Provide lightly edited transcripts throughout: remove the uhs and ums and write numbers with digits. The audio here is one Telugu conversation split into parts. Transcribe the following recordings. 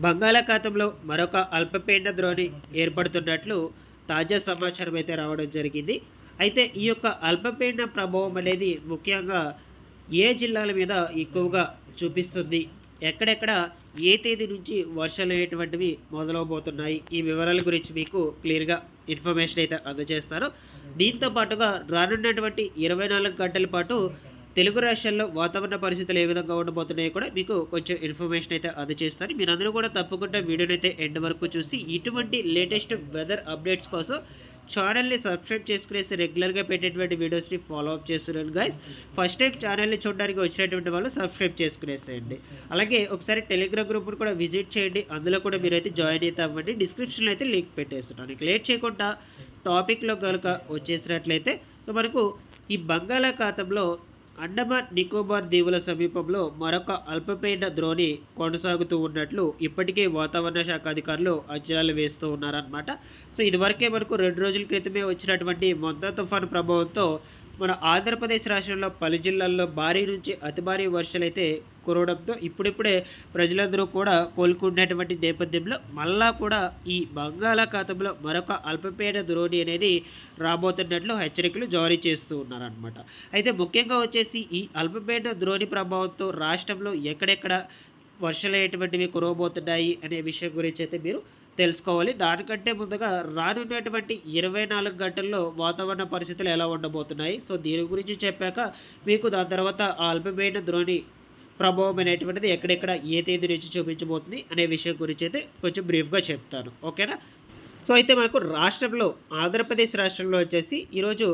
బంగాళాఖాతంలో మరొక అల్పపీడన ద్రోణి ఏర్పడుతున్నట్లు తాజా సమాచారం అయితే రావడం జరిగింది. అయితే ఈ యొక్క అల్పపీడన ప్రభావం అనేది ముఖ్యంగా ఏ జిల్లాల మీద ఎక్కువగా చూపిస్తుంది? ఎక్కడెక్కడ ఏ తేదీ నుంచి వర్షాలు అనేటువంటివి మొదలవబోతున్నాయి? ఈ వివరాల గురించి మీకు క్లియర్‌గా ఇన్ఫర్మేషన్ అయితే అందజేస్తాను. దీంతో పాటుగా రానున్నటువంటి 24 గంటల పాటు తెలుగు రాష్ట్రాల్లో వాతావరణ పరిస్థితులు ఏ విధంగా ఉండబోతున్నాయో కూడా మీకు కొంచెం ఇన్ఫర్మేషన్ అయితే అందజేస్తాను. మీరందరూ కూడా తప్పకుండా వీడియోనైతే ఎండ్ వరకు చూసి ఇటువంటి లేటెస్ట్ వెదర్ అప్డేట్స్ కోసం ఛానల్‌ని సబ్స్క్రైబ్ చేసుకునేసి రెగ్యులర్‌గా పెట్టేటువంటి వీడియోస్‌ని ఫాలో అప్ చేస్తున్నాను గైస్. ఫస్ట్ టైం ఛానల్‌ని చూడడానికి వచ్చినటువంటి వాళ్ళు సబ్స్క్రైబ్ చేసుకునేసేయండి. అలాగే ఒకసారి టెలిగ్రామ్ గ్రూప్‌ని కూడా విజిట్ చేయండి. అందులో కూడా మీరైతే జాయిన్ అయితే అవ్వండి. డిస్క్రిప్షన్‌లో అయితే లింక్ పెట్టేస్తున్నాను. ఇక లేట్ చేయకుండా టాపిక్‌లో గనుక వచ్చేసినట్లయితే మనకు ఈ బంగాళాఖాతంలో అండమాన్ నికోబార్ దీవుల సమీపంలో మరొక అల్పపీడన ద్రోణి కొనసాగుతూ ఉన్నట్లు ఇప్పటికే వాతావరణ శాఖ అధికారులు అంచనాలు వేస్తూ ఉన్నారన్నమాట. ఇదివరకే మనకు 2 రోజుల క్రితమే వచ్చినటువంటి మొంతా తుఫాను ప్రభావంతో మన ఆంధ్రప్రదేశ్ రాష్ట్రంలో పలు జిల్లాల్లో భారీ నుంచి అతి భారీ వర్షాలైతే కురవడంతో ఇప్పుడిప్పుడే ప్రజలందరూ కూడా కోలుకునేటువంటి నేపథ్యంలో మళ్ళా కూడా ఈ బంగాళాఖాతంలో మరొక అల్పపీడన ద్రోణి అనేది రాబోతున్నట్లు హెచ్చరికలు జారీ చేస్తూ ఉన్నారనమాట. అయితే ముఖ్యంగా వచ్చేసి ఈ అల్పపీడన ద్రోణి ప్రభావంతో రాష్ట్రంలో ఎక్కడెక్కడ వర్షాలు ఎటువంటివి కురవబోతున్నాయి అనే విషయం గురించి అయితే మీరు తెలుసుకోవాలి. దానికంటే ముందుగా రానున్నటువంటి 24 గంటల్లో వాతావరణ పరిస్థితులు ఎలా ఉండబోతున్నాయి, దీని గురించి చెప్పాక మీకు దాని తర్వాత ఆ అల్పపీడన ద్రోణి ప్రభావం అనేటువంటిది ఎక్కడెక్కడ ఏ తేదీ నుంచి చూపించబోతుంది అనే విషయం గురించి అయితే కొంచెం బ్రీఫ్గా చెప్తాను. ఓకేనా? అయితే మనకు రాష్ట్రంలో ఆంధ్రప్రదేశ్ రాష్ట్రంలో వచ్చేసి ఈరోజు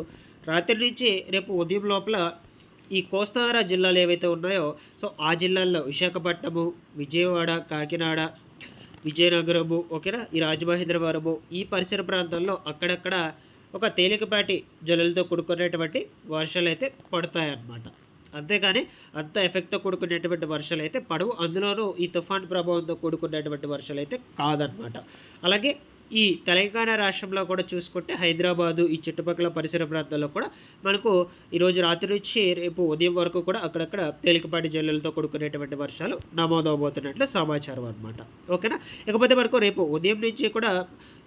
రాత్రి నుంచి రేపు ఉదయం లోపల ఈ కోస్తాంధ్ర జిల్లాలు ఏవైతే ఉన్నాయో ఆ జిల్లాల్లో విశాఖపట్నము, విజయవాడ, కాకినాడ, విజయనగరము, ఓకేనా, ఈ రాజమహేంద్రవరము ఈ పరిసర ప్రాంతాల్లో అక్కడక్కడ ఒక తేలికపాటి జల్లులతో కూడుకునేటువంటి వర్షాలు అయితే పడతాయన్నమాట. అంతేగాని అంత ఎఫెక్ట్‌తో కూడుకునేటువంటి వర్షాలు అయితే పడవు. అందులోనూ ఈ తుఫాన్ ప్రభావంతో కూడుకున్నటువంటి వర్షాలు అయితే కాదనమాట. అలాగే ఈ తెలంగాణ రాష్ట్రంలో కూడా చూసుకుంటే హైదరాబాదు ఈ చుట్టుపక్కల పరిసర ప్రాంతాల్లో కూడా మనకు ఈరోజు రాత్రి నుంచి రేపు ఉదయం వరకు కూడా అక్కడక్కడ తేలికపాటి జల్లులతో కూడుకునేటువంటి వర్షాలు నమోదవబోతున్నట్లు సమాచారం అనమాట. ఓకేనా? ఇకపోతే మనకు రేపు ఉదయం నుంచి కూడా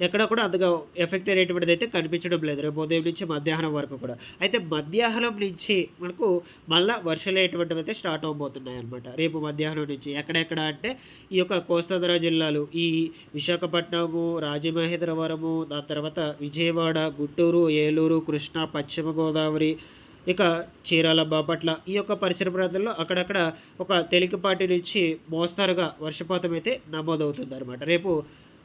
ఎక్కడ కూడా అంతగా ఎఫెక్ట్ అనేటువంటిది అయితే కనిపించడం లేదు. రేపు ఉదయం నుంచి మధ్యాహ్నం వరకు కూడా. అయితే మధ్యాహ్నం నుంచి మనకు మళ్ళా వర్షాలు అనేటువంటివి అయితే స్టార్ట్ అవబోతున్నాయి అనమాట. రేపు మధ్యాహ్నం నుంచి ఎక్కడెక్కడ అంటే ఈ యొక్క కోస్తాంధ్ర జిల్లాలు ఈ విశాఖపట్నము, రాజమహేంద్రవరము, దాని తర్వాత విజయవాడ, గుంటూరు, ఏలూరు, కృష్ణా, పశ్చిమ గోదావరి, ఇక చీరాల, బాపట్ల ఈ యొక్క పరిసర ప్రాంతాల్లో అక్కడక్కడ ఒక తేలికపాటి నుంచి మోస్తరుగా వర్షపాతం అయితే నమోదవుతుందన్నమాట రేపు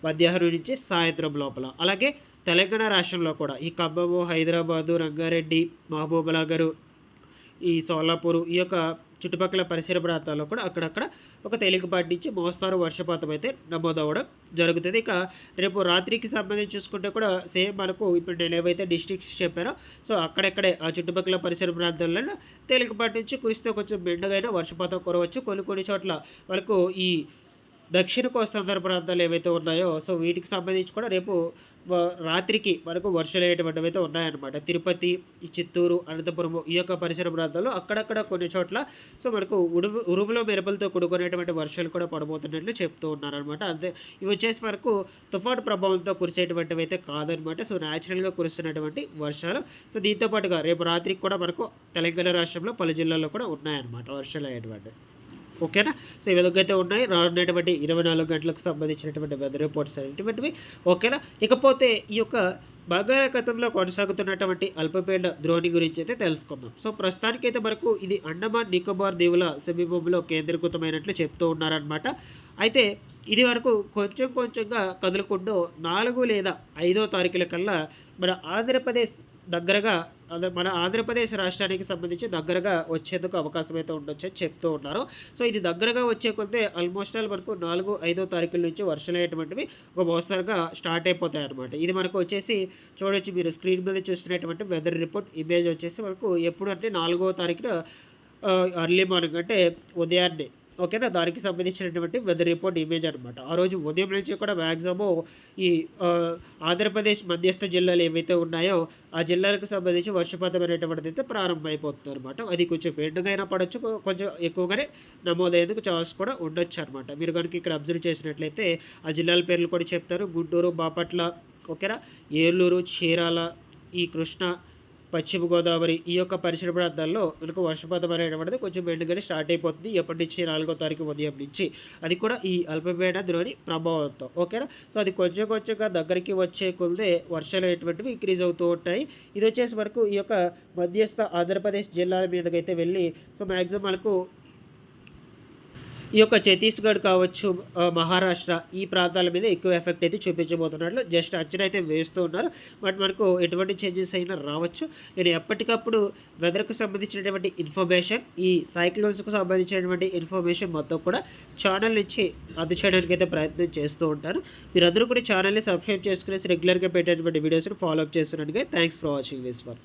మధ్యాహ్నం నుంచి సాయంత్రం లోపల. అలాగే తెలంగాణ రాష్ట్రంలో కూడా ఈ ఖమ్మము, హైదరాబాదు, రంగారెడ్డి, మహబూబ్‌నగర్, ఈ సోలాపూరు ఈ యొక్క చుట్టుపక్కల పరిసర ప్రాంతాల్లో కూడా అక్కడక్కడ ఒక తేలికపాటి నుంచి మోస్తారు వర్షపాతం అయితే నమోదవ్వడం జరుగుతుంది. ఇక రేపు రాత్రికి సంబంధించి చూసుకుంటే కూడా సేమ్ మనకు ఇప్పుడు నేను ఏవైతే డిస్ట్రిక్ట్స్ చెప్పానో అక్కడెక్కడే ఆ చుట్టుపక్కల పరిసర ప్రాంతాలలో తేలికపాటి నుంచి కురిస్తే కొంచెం మెండుగైన వర్షపాతం కురవచ్చు. కొన్ని కొన్ని చోట్ల మనకు ఈ దక్షిణ కోస్తాంధ్ర ప్రాంతాలు ఏవైతే ఉన్నాయో వీటికి సంబంధించి కూడా రేపు రాత్రికి మనకు వర్షాలు అయ్యేటువంటివి అయితే ఉన్నాయన్నమాట. తిరుపతి, ఈ చిత్తూరు, అనంతపురం ఈ యొక్క పరిసర ప్రాంతాల్లో అక్కడక్కడ కొన్ని చోట్ల మనకు ఉరుములు మెరుపులతో కూడుకునేటువంటి వర్షాలు కూడా పడబోతున్నట్లు చెప్తూ ఉన్నారనమాట. అంతే ఇవి వచ్చేసి మనకు తుఫాను ప్రభావంతో కురిసేటువంటివి అయితే కాదనమాట. న్యాచురల్గా కురుస్తున్నటువంటి వర్షాలు. దీంతో పాటుగా రేపు రాత్రికి కూడా మనకు తెలంగాణ రాష్ట్రంలో పలు జిల్లాల్లో కూడా ఉన్నాయన్నమాట వర్షాలు అయ్యేటువంటివి. ఓకేనా? ఈ విధంగా అయితే ఉన్నాయి రానున్నటువంటి 24 గంటలకు సంబంధించినటువంటి వెదర్ రిపోర్ట్స్ అనేటువంటివి. ఓకేనా? ఇకపోతే ఈ యొక్క బంగాళాఖాతంలో కొనసాగుతున్నటువంటి అల్పపీడన ద్రోణి గురించి అయితే తెలుసుకుందాం. ప్రస్తుతానికైతే మనకు ఇది అండమాన్ నికోబార్ దీవుల సమీపంలో కేంద్రీకృతమైనట్లు చెప్తూ ఉన్నారనమాట. అయితే ఇది వరకు కొంచెం కొంచెంగా కదులుకుంటూ 4 లేదా 5వ తారీఖుల కల్లా మన ఆంధ్రప్రదేశ్ దగ్గరగా మన ఆంధ్రప్రదేశ్ రాష్ట్రానికి సంబంధించి దగ్గరగా వచ్చేందుకు అవకాశం అయితే ఉండొచ్చు అని చెప్తూ ఉన్నారు. ఇది దగ్గరగా వచ్చే కొద్ది ఆల్మోస్ట్ ఆల్ మనకు 4, 5వ తారీఖుల నుంచి వర్షాలు అనేటువంటివి ఒక మోస్తరుగా స్టార్ట్ అయిపోతాయి అనమాట. ఇది మనకు వచ్చేసి చూడొచ్చు మీరు స్క్రీన్ మీద చూస్తున్నటువంటి వెదర్ రిపోర్ట్ ఇమేజ్ వచ్చేసి మనకు ఎప్పుడు అంటే 4వ తారీఖున ఎర్లీ మార్నింగ్ అంటే ఉదయాన్నే ఓకేనా? దానికి సంబంధించినటువంటి వెదర్ రిపోర్ట్ ఇమేజ్ అనమాట. ఆ రోజు ఉదయం నుంచి కూడా మాక్సిమము ఈ ఆంధ్రప్రదేశ్ మధ్యస్థ జిల్లాలు ఏవైతే ఉన్నాయో, ఆ జిల్లాలకు సంబంధించి వర్షపాతం అనేటువంటిదైతే ప్రారంభమైపోతుందనమాట. అది కొంచెం ఎండుగా అయినా పడొచ్చు, కొంచెం ఎక్కువగానే నమోదయ్యేందుకు ఛాన్స్ కూడా ఉండొచ్చనమాట. మీరు గనుక ఇక్కడ అబ్జర్వ్ చేసినట్లయితే ఆ జిల్లాల పేర్లు కూడా చెప్తారు. గుంటూరు, బాపట్ల, ఓకేనా? ఏలూరు, చీరాల, ఈ కృష్ణా, పశ్చిమ గోదావరి ఈ యొక్క పరిసర ప్రాంతాల్లో మనకు వర్షపాతం అనేటువంటిది కొంచెం మెండుగానే స్టార్ట్ అయిపోతుంది. ఎప్పటి నుంచి 4వ తారీఖు ఉదయం నుంచి. అది కూడా ఈ అల్పపీడన ద్రోణి ప్రభావంతో. ఓకేనా? సో, అది కొంచెం కొంచెంగా దగ్గరికి వచ్చే కొలదే వర్షాలు అనేటువంటివి ఇంక్రీజ్ అవుతూ ఉంటాయి. ఇది వచ్చేసి మనకు ఈ యొక్క మధ్యస్థ ఆంధ్రప్రదేశ్ జిల్లాల మీదకైతే వెళ్ళి సో, మాక్సిమం మనకు ఈ యొక్క ఛత్తీస్‌గఢ్ కావచ్చు, మహారాష్ట్ర ఈ ప్రాంతాల మీద ఎక్కువ ఎఫెక్ట్ అయితే చూపించబోతున్నట్లు జస్ట్ అంచనా అయితే వేస్తూ ఉన్నారు. బట్ మనకు ఎటువంటి చేంజెస్ అయినా రావచ్చు. నేను ఎప్పటికప్పుడు వెదర్‌కు సంబంధించినటువంటి ఇన్ఫర్మేషన్, ఈ సైక్లోన్స్‌కు సంబంధించినటువంటి ఇన్ఫర్మేషన్ మొత్తం కూడా ఛానల్ నుంచి అందచేయడానికైతే ప్రయత్నం చేస్తూ ఉంటాను. మీరందరూ కూడా ఛానల్‌ని సబ్స్క్రైబ్ చేసుకునేసి రెగ్యులర్‌గా పెట్టేటువంటి వీడియోస్‌ని ఫాలో అప్ చేస్తున్నందుకే thanks for watching this one.